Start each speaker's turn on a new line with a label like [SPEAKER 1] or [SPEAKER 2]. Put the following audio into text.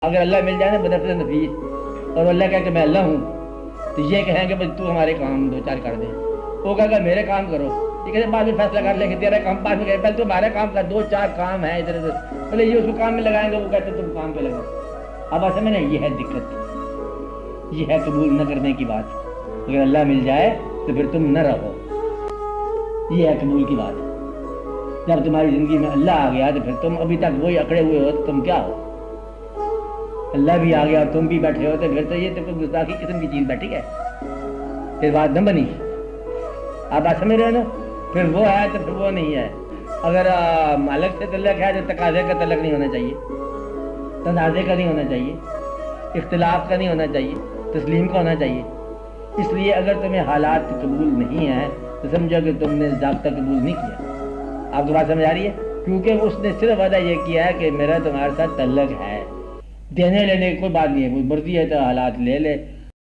[SPEAKER 1] اگر اللہ مل جائے نا بنفس نفیس اور اللہ کہے کہ میں اللہ ہوں تو یہ کہیں گے بھائی تو ہمارے کام دو چار کر دے، وہ کہے گا میرے کام کرو، یہ کہتے بعد میں فیصلہ کر لے کہ تیرا کام بعد میں کرے، پہلے تو ہمارے کام کا دو چار کام ہیں ادھر ادھر، پہلے یہ اس کو کام میں لگائیں گے، وہ کہتے تم کام پہ لگو۔ اب ایسے میں نہیں، یہ ہے دقت، یہ ہے قبول نہ کرنے کی بات۔ اگر اللہ مل جائے تو پھر تم نہ رہو، یہ ہے قبول کی بات۔ جب تمہاری زندگی میں اللہ آ گیا تو پھر تم ابھی تک وہی اکڑے ہوئے ہو تو تم کیا ہو؟ اللہ بھی آ گیا اور تم بھی بیٹھے ہو تو پھر تو یہ تو کوئی گستاخی قسم کی چیز بیٹھی ہے، پھر بات نہ بنی۔ آپ بات سمجھ رہے نا؟ پھر وہ ہے تو پھر وہ نہیں ہے۔ اگر مالک سے تعلق ہے تو تقاضے کا تعلق نہیں ہونا چاہیے، تنازع کا نہیں ہونا چاہیے، اختلاف کا نہیں ہونا چاہیے، تسلیم کا ہونا چاہیے۔ اس لیے اگر تمہیں حالات قبول نہیں ہیں تو سمجھو کہ تم نے ضابطہ قبول نہیں کیا۔ آپ کو بات سمجھ آ رہی ہے؟ کیونکہ اس نے صرف وعدہ یہ کیا ہے کہ میرا تمہارے ساتھ تعلق ہے، دینے لینے کی کوئی بات نہیں ہے، کوئی مرضی ہے تو حالات لے لے،